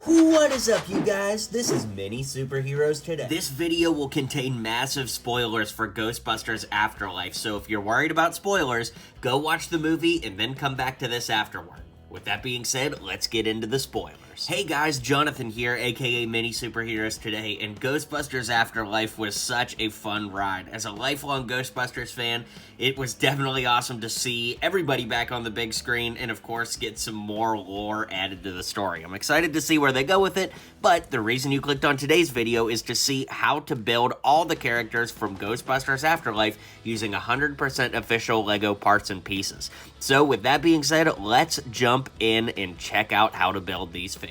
What is up, you guys? This is MiniSuperHeroesToday. This video will contain massive spoilers for Ghostbusters Afterlife, so if you're worried about spoilers, go watch the movie and then come back to this afterward. With that being said, let's get into the spoilers. Hey guys, Jonathan here, aka MiniSuperHeroesToday, and Ghostbusters Afterlife was such a fun ride. As a lifelong Ghostbusters fan, it was definitely awesome to see everybody back on the big screen, and of course get some more lore added to the story. I'm excited to see where they go with it, but the reason you clicked on today's video is to see how to build all the characters from Ghostbusters Afterlife using 100% official LEGO parts and pieces. So with that being said, let's jump in and check out how to build these figures.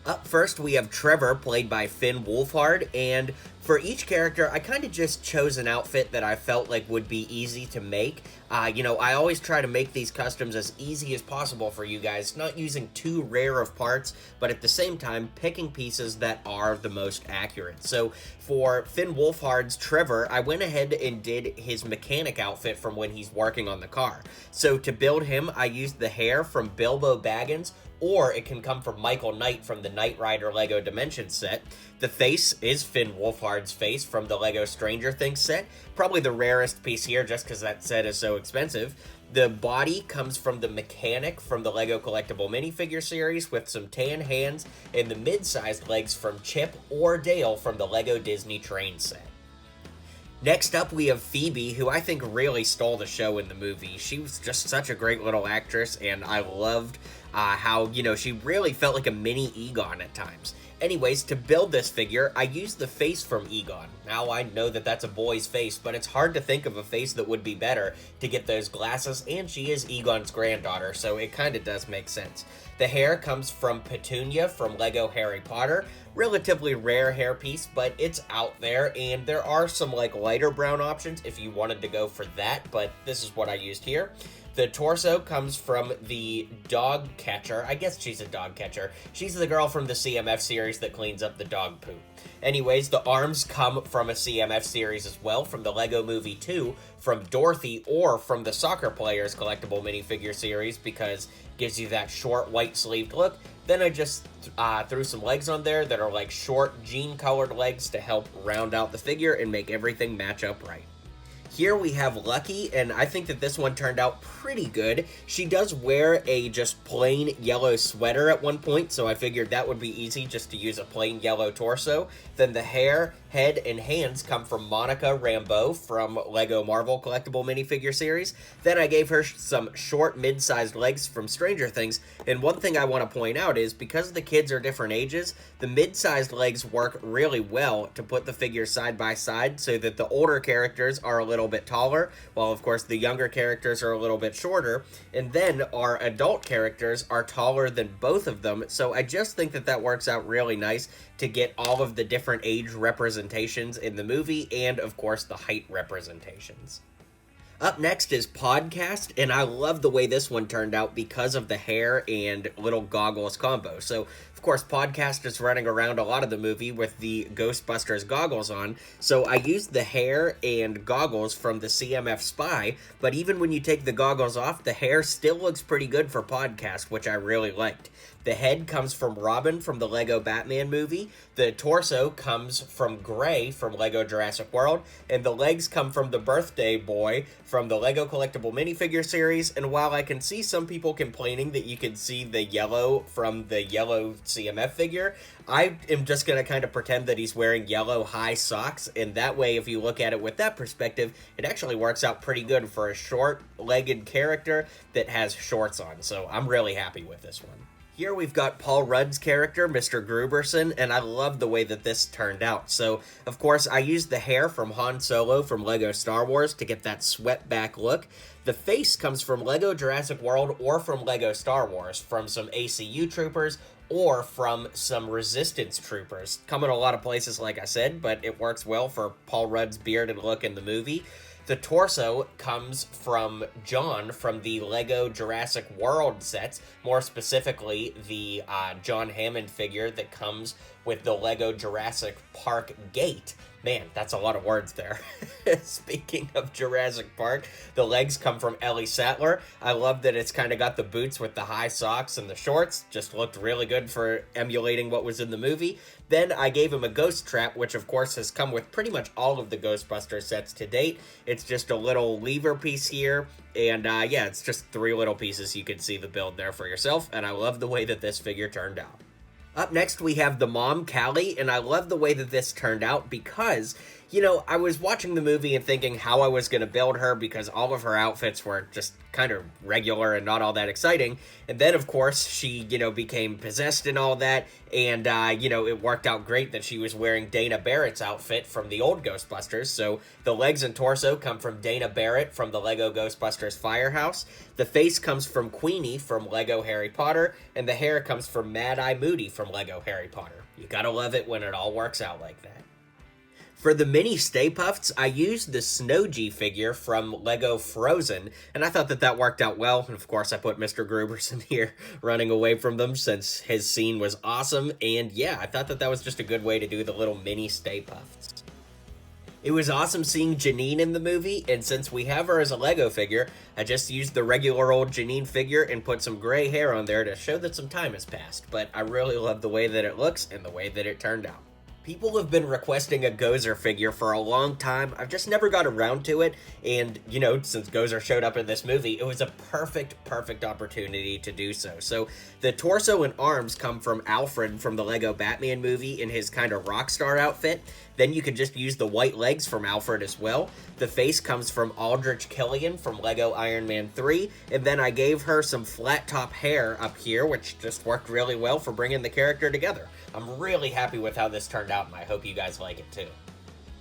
Up first, we have Trevor, played by Finn Wolfhard, and for each character, I kind of just chose an outfit that I felt like would be easy to make. I always try to make these customs as easy as possible for you guys, not using too rare of parts, but at the same time, picking pieces that are the most accurate. So for Finn Wolfhard's Trevor, I went ahead and did his mechanic outfit from when he's working on the car. So to build him, I used the hair from Bilbo Baggins, or it can come from Michael Knight from the Knight Rider LEGO Dimensions set. The face is Finn Wolfhard's face from the LEGO Stranger Things set, probably the rarest piece here just because that set is so expensive. The body comes from the mechanic from the LEGO Collectible Minifigure series with some tan hands, and the mid-sized legs from Chip or Dale from the LEGO Disney Train set. Next up, we have Phoebe, who I think really stole the show in the movie. She was just such a great little actress, and I loved how, she really felt like a mini Egon at times. Anyways, to build this figure, I used the face from Egon. Now, I know that that's a boy's face, but it's hard to think of a face that would be better to get those glasses, and she is Egon's granddaughter, so it kind of does make sense. The hair comes from Petunia from LEGO Harry Potter. Relatively rare hairpiece, but it's out there, and there are some lighter brown options if you wanted to go for that, but this is what I used here. The torso comes from the dog catcher. I guess she's a dog catcher. She's the girl from the CMF series that cleans up the dog poop. Anyways, the arms come from a CMF series as well, from the LEGO Movie 2, from Dorothy, or from the Soccer Players collectible minifigure series, because it gives you that short white-sleeved look. Then I just threw some legs on there that are short jean-colored legs to help round out the figure and make everything match up right. Here we have Lucky, and I think that this one turned out pretty good. She does wear a just plain yellow sweater at one point, so I figured that would be easy just to use a plain yellow torso. Then the hair, head, and hands come from Monica Rambeau from LEGO Marvel Collectible Minifigure series. Then I gave her some short mid-sized legs from Stranger Things, and one thing I want to point out is because the kids are different ages, the mid-sized legs work really well to put the figures side by side so that the older characters are a little bit taller, while of course the younger characters are a little bit shorter, and then our adult characters are taller than both of them, so I just think that that works out really nice to get all of the different age representations in the movie, and of course the height representations. Up next is Podcast, and I love the way this one turned out because of the hair and little goggles combo. So, of course, Podcast is running around a lot of the movie with the Ghostbusters goggles on, so I used the hair and goggles from the CMF Spy, but even when you take the goggles off, the hair still looks pretty good for Podcast, which I really liked. The head comes from Robin from the LEGO Batman movie, the torso comes from Gray from LEGO Jurassic World, and the legs come from the birthday boy from the LEGO Collectible Minifigure series, and while I can see some people complaining that you can see the yellow from the yellow CMF figure, I am just going to kind of pretend that he's wearing yellow high socks, and that way, if you look at it with that perspective, it actually works out pretty good for a short-legged character that has shorts on, so I'm really happy with this one. Here we've got Paul Rudd's character, Mr. Gruberson, and I love the way that this turned out. So, of course, I used the hair from Han Solo from LEGO Star Wars to get that swept back look. The face comes from LEGO Jurassic World or from LEGO Star Wars, from some ACU troopers or from some Resistance troopers. Come in a lot of places, like I said, but it works well for Paul Rudd's bearded look in the movie. The torso comes from John from the LEGO Jurassic World sets, more specifically the John Hammond figure that comes with the LEGO Jurassic Park gate. Man, that's a lot of words there. Speaking of Jurassic Park, the legs come from Ellie Sattler. I love that it's kind of got the boots with the high socks and the shorts. Just looked really good for emulating what was in the movie. Then I gave him a ghost trap, which of course has come with pretty much all of the Ghostbusters sets to date. It's just a little lever piece here, and yeah, it's just 3 little pieces. You can see the build there for yourself, and I love the way that this figure turned out. Up next, we have the mom, Cali, and I love the way that this turned out because, you know, I was watching the movie and thinking how I was going to build her because all of her outfits were just kind of regular and not all that exciting. And then, of course, she, you know, became possessed and all that, and, you know, it worked out great that she was wearing Dana Barrett's outfit from the old Ghostbusters. So the legs and torso come from Dana Barrett from the Lego Ghostbusters Firehouse. The face comes from Queenie from Lego Harry Potter, and the hair comes from Mad Eye Moody from Lego Harry Potter. You gotta love it when it all works out like that. For the mini Stay Puffs, I used the Snow G figure from Lego Frozen, and I thought that that worked out well. And of course, I put Mr. Gruberson here running away from them since his scene was awesome. And yeah, I thought that that was just a good way to do the little mini Stay Puffs. It was awesome seeing Janine in the movie, and since we have her as a Lego figure, I just used the regular old Janine figure and put some gray hair on there to show that some time has passed. But I really love the way that it looks and the way that it turned out. People have been requesting a Gozer figure for a long time. I've just never got around to it, and, you know, since Gozer showed up in this movie, it was a perfect opportunity to do so. So, the torso and arms come from Alfred from the Lego Batman movie in his kind of rock star outfit. Then you can just use the white legs from Alfred as well. The face comes from Aldrich Killian from Lego Iron Man 3, and then I gave her some flat top hair up here, which just worked really well for bringing the character together. I'm really happy with how this turned out, and I hope you guys like it too.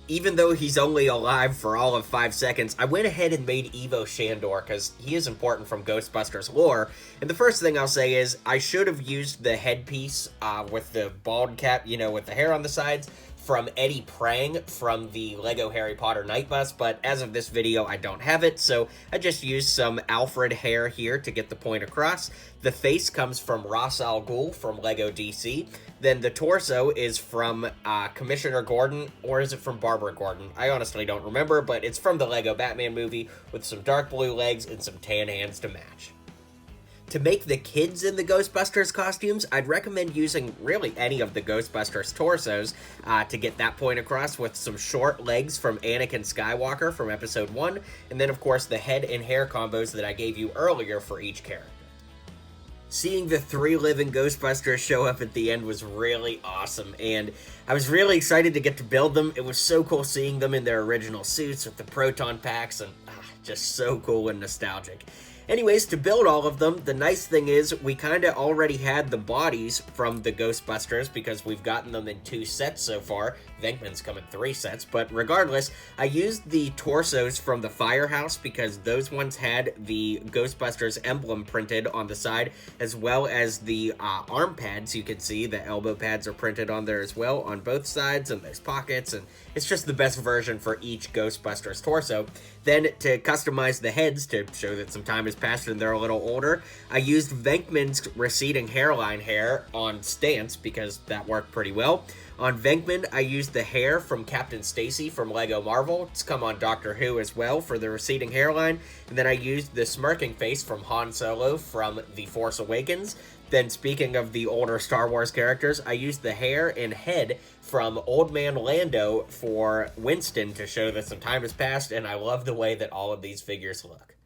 Even though he's only alive for all of 5 seconds, I went ahead and made Evo Shandor because he is important from Ghostbusters lore. And the first thing I'll say is I should have used the headpiece with the bald cap, you know, with the hair on the sides, from Eddie Prang from the Lego Harry Potter Night Bus, but as of this video, I don't have it, so I just used some Alfred hair here to get the point across. The face comes from Ra's al Ghul from Lego DC. Then the torso is from Commissioner Gordon, or is it from Barbara Gordon? I honestly don't remember, but it's from the Lego Batman movie with some dark blue legs and some tan hands to match. To make the kids in the Ghostbusters costumes, I'd recommend using really any of the Ghostbusters torsos to get that point across, with some short legs from Anakin Skywalker from Episode 1, and then of course the head and hair combos that I gave you earlier for each character. Seeing the 3 living Ghostbusters show up at the end was really awesome, and I was really excited to get to build them. It was so cool seeing them in their original suits with the proton packs, and just so cool and nostalgic. Anyways, to build all of them, the nice thing is we kind of already had the bodies from the Ghostbusters because we've gotten them in 2 sets so far. Venkman's come in 3 sets, but regardless, I used the torsos from the Firehouse because those ones had the Ghostbusters emblem printed on the side, as well as the arm pads. You can see the elbow pads are printed on there as well on both sides, and there's pockets, and it's just the best version for each Ghostbusters torso. Then, to customize the heads to show that some time has passed and they're a little older, I used Venkman's receding hairline hair on Stance because that worked pretty well. On Venkman, I used the hair from Captain Stacy from Lego Marvel. It's come on Doctor Who as well for the receding hairline. And then I used the smirking face from Han Solo from The Force Awakens. Then, speaking of the older Star Wars characters, I used the hair and head from Old Man Lando for Winston to show that some time has passed, and I love the way that all of these figures look.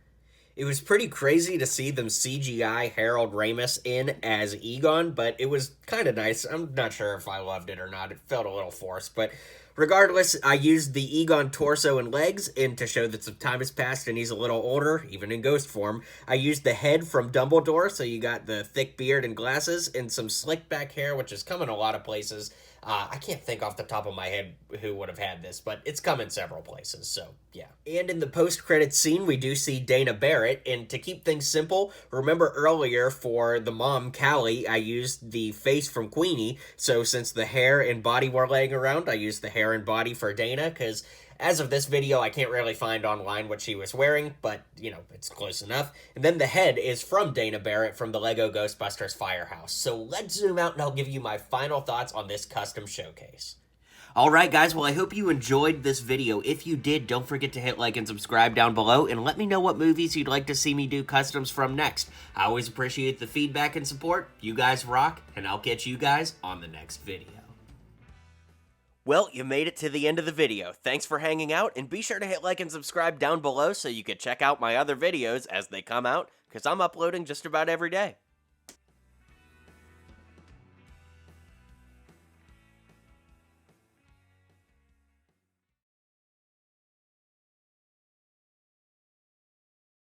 It was pretty crazy to see them CGI Harold Ramis in as Egon, but it was kind of nice. I'm not sure if I loved it or not. It felt a little forced, but regardless, I used the Egon torso and legs to show that some time has passed and he's a little older, even in ghost form. I used the head from Dumbledore, so you got the thick beard and glasses, and some slick back hair, which has come in a lot of places. I can't think off the top of my head who would have had this, but it's come in several places, so yeah. And in the post-credits scene, we do see Dana Barrett, and to keep things simple, remember earlier for the mom, Cali, I used the face from Queenie, so since the hair and body were laying around, I used the hair and body for Dana, because as of this video, I can't really find online what she was wearing, but, you know, it's close enough. And then the head is from Dana Barrett from the Lego Ghostbusters Firehouse. So let's zoom out and I'll give you my final thoughts on this custom showcase. Alright guys, well I hope you enjoyed this video. If you did, don't forget to hit like and subscribe down below, and let me know what movies you'd like to see me do customs from next. I always appreciate the feedback and support. You guys rock, and I'll catch you guys on the next video. Well, you made it to the end of the video. Thanks for hanging out, and be sure to hit like and subscribe down below so you can check out my other videos as they come out, because I'm uploading just about every day.